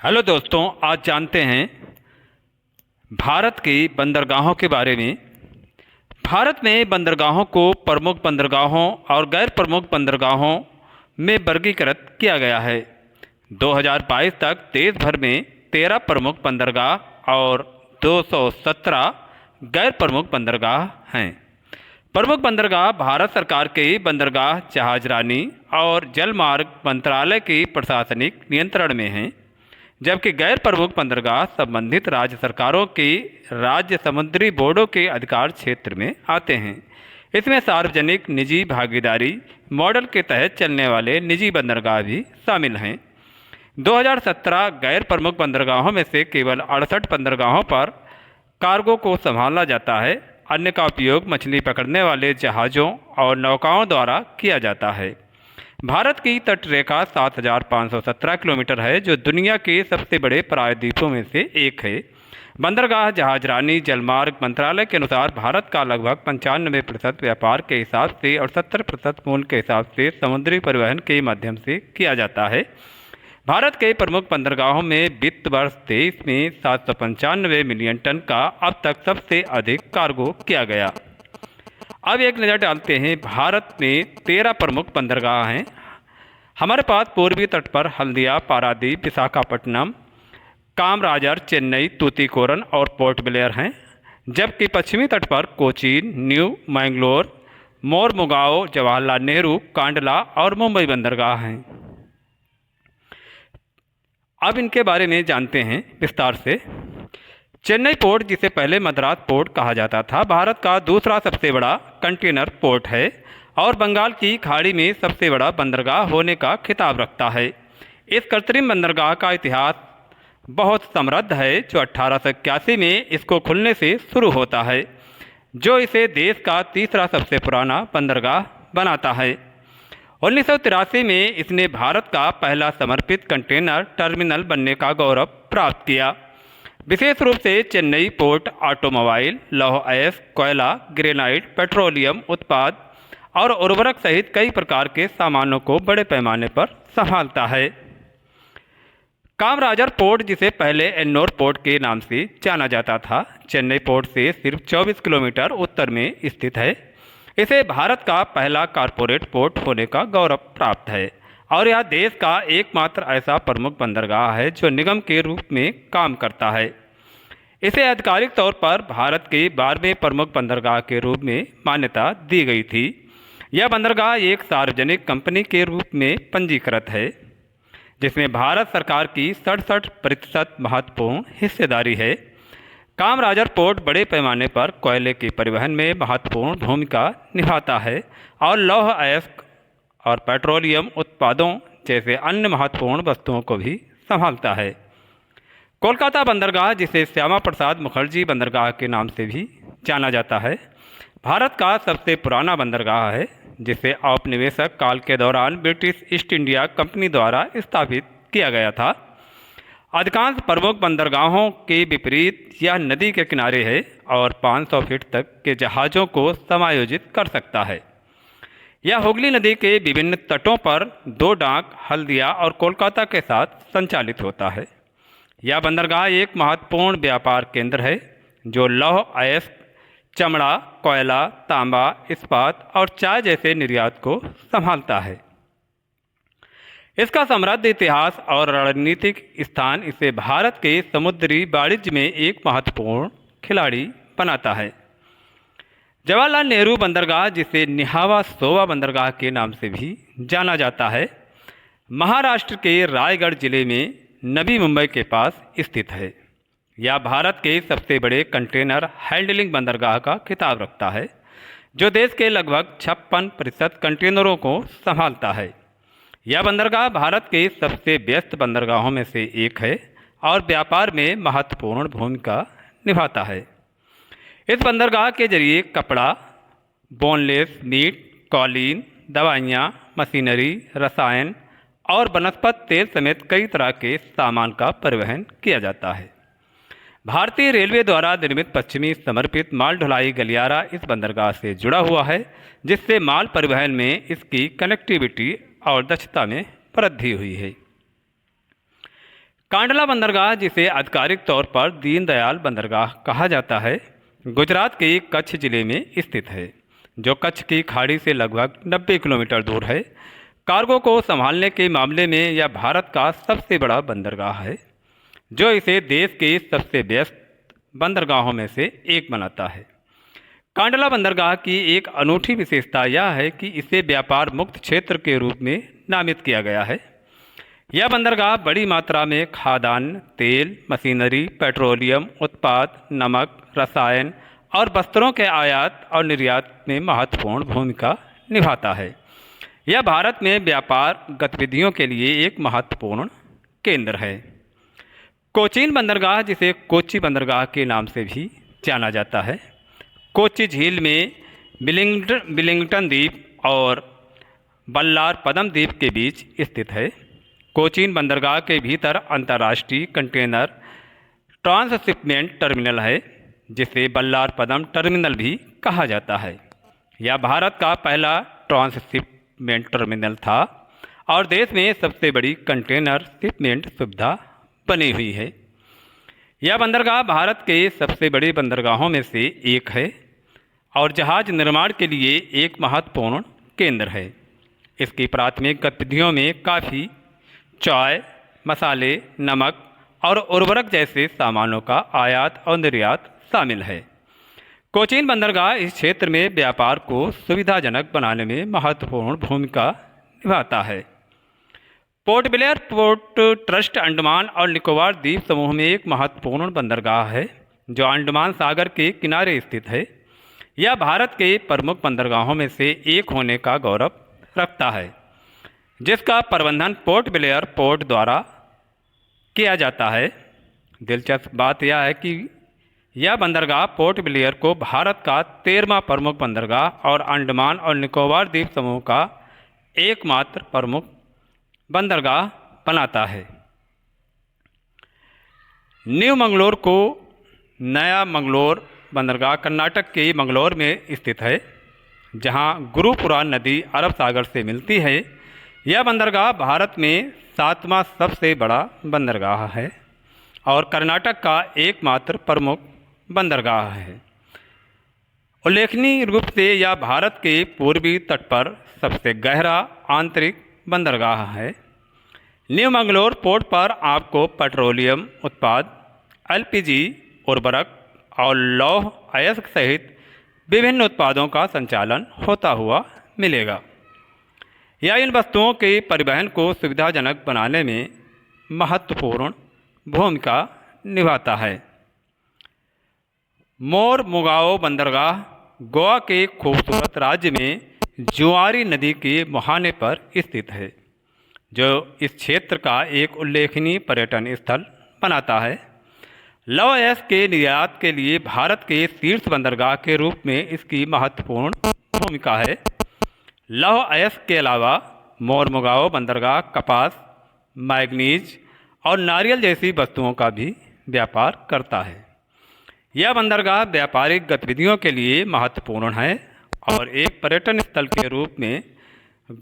Hello दोस्तों, आज जानते हैं भारत की बंदरगाहों के बारे में। भारत में बंदरगाहों को प्रमुख बंदरगाहों और गैर प्रमुख बंदरगाहों में वर्गीकृत किया गया है। 2022 तक देश भर में 13 प्रमुख बंदरगाह और 217 गैर प्रमुख बंदरगाह हैं। प्रमुख बंदरगाह भारत सरकार के बंदरगाह जहाजरानी और जलमार्ग मंत्रालय के प्रशासनिक नियंत्रण में हैं, जबकि गैर प्रमुख बंदरगाह संबंधित राज्य सरकारों के राज्य समुद्री बोर्डों के अधिकार क्षेत्र में आते हैं। इसमें सार्वजनिक निजी भागीदारी मॉडल के तहत चलने वाले निजी बंदरगाह भी शामिल हैं। 2017 गैर प्रमुख बंदरगाहों में से केवल 68 बंदरगाहों पर कार्गो को संभाला जाता है। अन्य का उपयोग मछली पकड़ने वाले जहाज़ों और नौकाओं द्वारा किया जाता है। भारत की तटरेखा 7,517 किलोमीटर है, जो दुनिया के सबसे बड़े प्रायद्वीपों में से एक है। बंदरगाह जहाजरानी जलमार्ग मंत्रालय के अनुसार भारत का लगभग 95% व्यापार के हिसाब से और 70% मूल्य के हिसाब से समुद्री परिवहन के माध्यम से किया जाता है। भारत के प्रमुख बंदरगाहों में वित्त वर्ष 23 में 795 मिलियन टन का अब तक सबसे अधिक कार्गो किया गया। अब एक नज़र डालते हैं, भारत में 13 प्रमुख बंदरगाह हैं। हमारे पास पूर्वी तट पर हल्दिया, पारादीप, विशाखापट्टनम, कामराजर, चेन्नई, तूतीकोरन और पोर्ट ब्लेयर हैं, जबकि पश्चिमी तट पर कोचीन, न्यू मैंगलोर, मोरमुगाओ, जवाहरलाल नेहरू, कांडला और मुंबई बंदरगाह हैं। अब इनके बारे में जानते हैं विस्तार से। चेन्नई पोर्ट, जिसे पहले मद्रास पोर्ट कहा जाता था, भारत का दूसरा सबसे बड़ा कंटेनर पोर्ट है और बंगाल की खाड़ी में सबसे बड़ा बंदरगाह होने का खिताब रखता है। इस कृत्रिम बंदरगाह का इतिहास बहुत समृद्ध है, जो 1881 में इसको खुलने से शुरू होता है, जो इसे देश का तीसरा सबसे पुराना बंदरगाह बनाता है। 1983 में इसने भारत का पहला समर्पित कंटेनर टर्मिनल बनने का गौरव प्राप्त किया। विशेष रूप से चेन्नई पोर्ट ऑटोमोबाइल, लौह अयस्क, कोयला, ग्रेनाइट, पेट्रोलियम उत्पाद और उर्वरक सहित कई प्रकार के सामानों को बड़े पैमाने पर संभालता है। कामराजर पोर्ट, जिसे पहले एन्नोर पोर्ट के नाम से जाना जाता था, चेन्नई पोर्ट से सिर्फ 24 किलोमीटर उत्तर में स्थित है। इसे भारत का पहला कॉरपोरेट पोर्ट होने का गौरव प्राप्त है और यह देश का एकमात्र ऐसा प्रमुख बंदरगाह है जो निगम के रूप में काम करता है। इसे आधिकारिक तौर पर भारत के 12वें प्रमुख बंदरगाह के रूप में मान्यता दी गई थी। यह बंदरगाह एक सार्वजनिक कंपनी के रूप में पंजीकृत है, जिसमें भारत सरकार की 67% महत्वपूर्ण हिस्सेदारी है। कामराजर पोर्ट बड़े पैमाने पर कोयले के परिवहन में महत्वपूर्ण भूमिका निभाता है और लौह अयस्क और पेट्रोलियम उत्पादों जैसे अन्य महत्वपूर्ण वस्तुओं को भी संभालता है। कोलकाता बंदरगाह, जिसे श्यामा प्रसाद मुखर्जी बंदरगाह के नाम से भी जाना जाता है, भारत का सबसे पुराना बंदरगाह है, जिसे औपनिवेशिक काल के दौरान ब्रिटिश ईस्ट इंडिया कंपनी द्वारा स्थापित किया गया था। अधिकांश प्रमुख बंदरगाहों के विपरीत यह नदी के किनारे है और 500 फीट तक के जहाज़ों को समायोजित कर सकता है। यह हुगली नदी के विभिन्न तटों पर 2 डाक, हल्दिया और कोलकाता के साथ संचालित होता है। यह बंदरगाह एक महत्वपूर्ण व्यापार केंद्र है, जो लौह अयस्क, चमड़ा, कोयला, तांबा, इस्पात और चाय जैसे निर्यात को संभालता है। इसका समृद्ध इतिहास और रणनीतिक स्थान इसे भारत के समुद्री वाणिज्य में एक महत्वपूर्ण खिलाड़ी बनाता है। जवाहरलाल नेहरू बंदरगाह, जिसे निहावा सोवा बंदरगाह के नाम से भी जाना जाता है, महाराष्ट्र के रायगढ़ जिले में नवी मुंबई के पास स्थित है। यह भारत के सबसे बड़े कंटेनर हैंडलिंग बंदरगाह का खिताब रखता है, जो देश के लगभग 56% कंटेनरों को संभालता है। यह बंदरगाह भारत के सबसे व्यस्त बंदरगाहों में से एक है और व्यापार में महत्वपूर्ण भूमिका निभाता है। इस बंदरगाह के जरिए कपड़ा, बोनलेस मीट, कालीन, दवाइयाँ, मशीनरी, रसायन और वनस्पति तेल समेत कई तरह के सामान का परिवहन किया जाता है। भारतीय रेलवे द्वारा निर्मित पश्चिमी समर्पित माल ढुलाई गलियारा इस बंदरगाह से जुड़ा हुआ है, जिससे माल परिवहन में इसकी कनेक्टिविटी और दक्षता में वृद्धि हुई है। कांडला बंदरगाह, जिसे आधिकारिक तौर पर दीनदयाल बंदरगाह कहा जाता है, गुजरात के कच्छ जिले में स्थित है, जो कच्छ की खाड़ी से लगभग 90 किलोमीटर दूर है। कार्गो को संभालने के मामले में यह भारत का सबसे बड़ा बंदरगाह है, जो इसे देश के सबसे व्यस्त बंदरगाहों में से एक बनाता है। कांडला बंदरगाह की एक अनूठी विशेषता यह है कि इसे व्यापार मुक्त क्षेत्र के रूप में नामित किया गया है। यह बंदरगाह बड़ी मात्रा में खाद्यान्न, तेल, मशीनरी, पेट्रोलियम उत्पाद, नमक, रसायन और वस्त्रों के आयात और निर्यात में महत्वपूर्ण भूमिका निभाता है। यह भारत में व्यापार गतिविधियों के लिए एक महत्वपूर्ण केंद्र है। कोचीन बंदरगाह, जिसे कोच्चि बंदरगाह के नाम से भी जाना जाता है, कोच्चि झील में विलिंगटन द्वीप और बल्लार पदम द्वीप के बीच स्थित है। कोचीन बंदरगाह के भीतर अंतर्राष्ट्रीय कंटेनर ट्रांसशिपमेंट टर्मिनल है, जिसे बल्लार पदम टर्मिनल भी कहा जाता है। यह भारत का पहला ट्रांसशिपमेंट टर्मिनल था और देश में सबसे बड़ी कंटेनर शिपमेंट सुविधा बनी हुई है। यह बंदरगाह भारत के सबसे बड़े बंदरगाहों में से एक है और जहाज निर्माण के लिए एक महत्वपूर्ण केंद्र है। इसकी प्राथमिक गतिविधियों में काफ़ी, चाय, मसाले, नमक और उर्वरक जैसे सामानों का आयात और निर्यात शामिल है। कोचीन बंदरगाह इस क्षेत्र में व्यापार को सुविधाजनक बनाने में महत्वपूर्ण भूमिका निभाता है। Port Blair port trust Andaman और निकोबार द्वीप समूह में एक महत्वपूर्ण बंदरगाह है, जो अंडमान सागर के किनारे स्थित है। यह भारत के प्रमुख बंदरगाहों में से एक होने का गौरव रखता है, जिसका प्रबंधन पोर्ट ब्लेयर पोर्ट द्वारा किया जाता है। दिलचस्प बात यह है कि यह बंदरगाह पोर्ट ब्लेयर को भारत का 13वां प्रमुख बंदरगाह और अंडमान और निकोबार द्वीप समूह का एकमात्र प्रमुख बंदरगाह बनाता है। न्यू मंगलोर को नया मंगलोर बंदरगाह कर्नाटक के मंगलोर में स्थित है, जहां गुरुपुरा नदी अरब सागर से मिलती है। यह बंदरगाह भारत में 7वां सबसे बड़ा बंदरगाह है और कर्नाटक का एकमात्र प्रमुख बंदरगाह है। उल्लेखनीय रूप से यह भारत के पूर्वी तट पर सबसे गहरा आंतरिक बंदरगाह है। न्यू मंगलोर पोर्ट पर आपको पेट्रोलियम उत्पाद, एलपीजी, उर्वरक और लौह अयस्क सहित विभिन्न उत्पादों का संचालन होता हुआ मिलेगा। यह इन वस्तुओं के परिवहन को सुविधाजनक बनाने में महत्वपूर्ण भूमिका निभाता है। मोर मुगाओ बंदरगाह गोवा के खूबसूरत राज्य में जुआरी नदी के मुहाने पर स्थित है, जो इस क्षेत्र का एक उल्लेखनीय पर्यटन स्थल बनाता है। लौह अयस्क के निर्यात के लिए भारत के शीर्ष बंदरगाह के रूप में इसकी महत्वपूर्ण भूमिका है। लौह अयस्क के अलावा मोर मुगाओ बंदरगाह कपास, मैग्नीज और नारियल जैसी वस्तुओं का भी व्यापार करता है। यह बंदरगाह व्यापारिक गतिविधियों के लिए महत्वपूर्ण है और एक पर्यटन स्थल के रूप में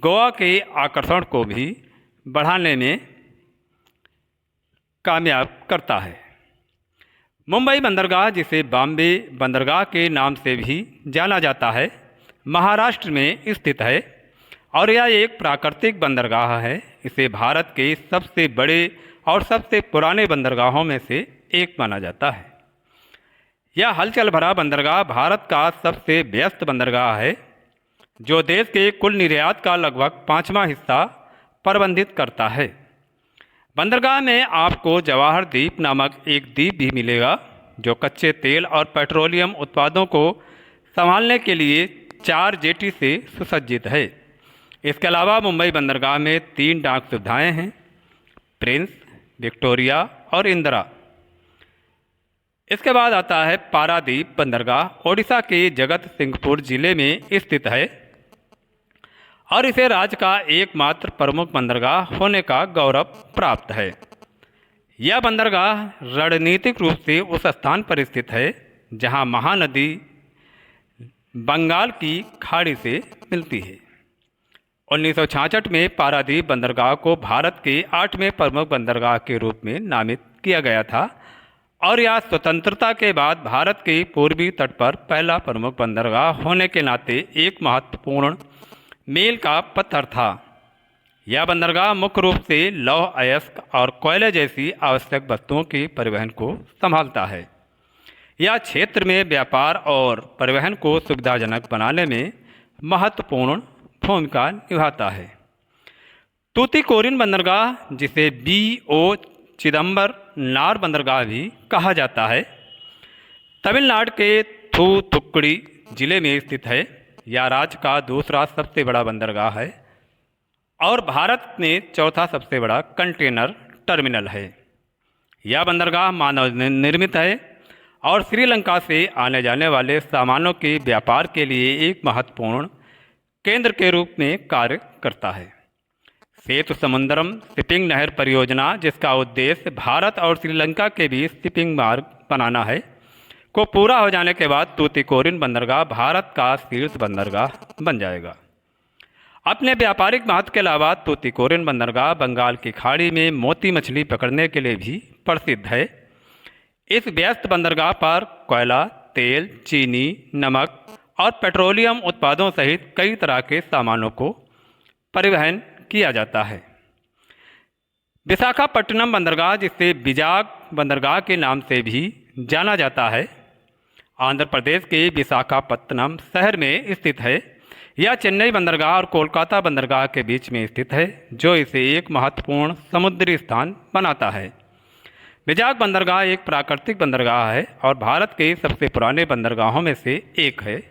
गोवा के आकर्षण को भी बढ़ाने में कामयाब करता है। मुंबई बंदरगाह, जिसे बॉम्बे बंदरगाह के नाम से भी जाना जाता है, महाराष्ट्र में स्थित है और यह एक प्राकृतिक बंदरगाह है। इसे भारत के सबसे बड़े और सबसे पुराने बंदरगाहों में से एक माना जाता है। यह हलचल भरा बंदरगाह भारत का सबसे व्यस्त बंदरगाह है, जो देश के कुल निर्यात का लगभग 5वां हिस्सा प्रबंधित करता है। बंदरगाह में आपको जवाहर द्वीप नामक एक द्वीप भी मिलेगा, जो कच्चे तेल और पेट्रोलियम उत्पादों को संभालने के लिए 4 जेटी से सुसज्जित है। इसके अलावा मुंबई बंदरगाह में 3 डाक सुविधाएँ हैं, प्रिंस, विक्टोरिया और इंदिरा। इसके बाद आता है पारादीप बंदरगाह, ओडिशा के जगत सिंहपुर जिले में स्थित है और इसे राज्य का एकमात्र प्रमुख बंदरगाह होने का गौरव प्राप्त है। यह बंदरगाह रणनीतिक रूप से उस स्थान पर स्थित है जहां महानदी बंगाल की खाड़ी से मिलती है। 1966 में पारादीप बंदरगाह को भारत के 8वें प्रमुख बंदरगाह के रूप में नामित किया गया था और यह स्वतंत्रता के बाद भारत के पूर्वी तट पर पहला प्रमुख बंदरगाह होने के नाते एक महत्वपूर्ण मील का पत्थर था। यह बंदरगाह मुख्य रूप से लौह अयस्क और कोयले जैसी आवश्यक वस्तुओं के परिवहन को संभालता है। यह क्षेत्र में व्यापार और परिवहन को सुविधाजनक बनाने में महत्वपूर्ण भूमिका निभाता है। तूतीकोरिन बंदरगाह, जिसे B.O. चिदम्बरनार बंदरगाह भी कहा जाता है, तमिलनाडु के थूथुक्कुडी जिले में स्थित है। यह राज्य का दूसरा सबसे बड़ा बंदरगाह है और भारत में चौथा सबसे बड़ा कंटेनर टर्मिनल है। यह बंदरगाह मानव निर्मित है और श्रीलंका से आने जाने वाले सामानों के व्यापार के लिए एक महत्वपूर्ण केंद्र के रूप में कार्य करता है। सेतु समुद्रम शिपिंग नहर परियोजना, जिसका उद्देश्य भारत और श्रीलंका के बीच शिपिंग मार्ग बनाना है, को पूरा हो जाने के बाद तूतीकोरिन बंदरगाह भारत का शीर्ष बंदरगाह बन जाएगा। अपने व्यापारिक महत्व के अलावा तूतीकोरिन बंदरगाह बंगाल की खाड़ी में मोती मछली पकड़ने के लिए भी प्रसिद्ध है। इस व्यस्त बंदरगाह पर कोयला, तेल, चीनी, नमक और पेट्रोलियम उत्पादों सहित कई तरह के सामानों को परिवहन किया जाता है। विशाखापट्टनम बंदरगाह, जिसे विजाग बंदरगाह के नाम से भी जाना जाता है, आंध्र प्रदेश के विशाखापट्टनम शहर में स्थित है। यह चेन्नई बंदरगाह और कोलकाता बंदरगाह के बीच में स्थित है, जो इसे एक महत्वपूर्ण समुद्री स्थान बनाता है। विजाग बंदरगाह एक प्राकृतिक बंदरगाह है और भारत के सबसे पुराने बंदरगाहों में से एक है,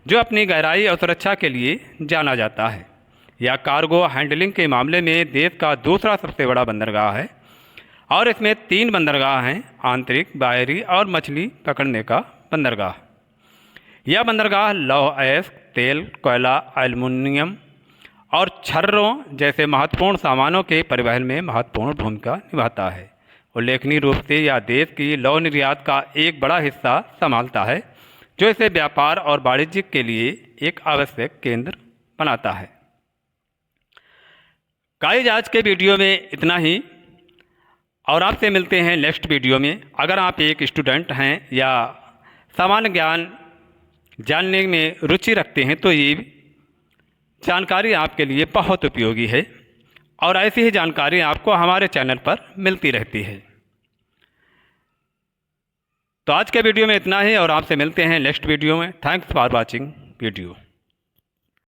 जो अपनी गहराई और सुरक्षा के लिए जाना जाता है। यह कार्गो हैंडलिंग के मामले में देश का दूसरा सबसे बड़ा बंदरगाह है और इसमें 3 बंदरगाह हैं: आंतरिक, बाहरी और मछली पकड़ने का बंदरगाह। यह बंदरगाह लौह अयस्क, तेल, कोयला, एल्युमिनियम और छर्रों जैसे महत्वपूर्ण सामानों के परिवहन में महत्वपूर्ण भूमिका निभाता है। उल्लेखनीय रूप से यह देश की लौह निर्यात का एक बड़ा हिस्सा संभालता है, जो इसे व्यापार और वाणिज्य के लिए एक आवश्यक केंद्र बनाता है। गाइस, आज के वीडियो में इतना ही और आपसे मिलते हैं नेक्स्ट वीडियो में। अगर आप एक स्टूडेंट हैं या सामान्य ज्ञान जानने में रुचि रखते हैं तो ये जानकारी आपके लिए बहुत उपयोगी है और ऐसी ही जानकारी आपको हमारे चैनल पर मिलती रहती है। तो आज के वीडियो में इतना ही और आपसे मिलते हैं नेक्स्ट वीडियो में। Thanks for watching video.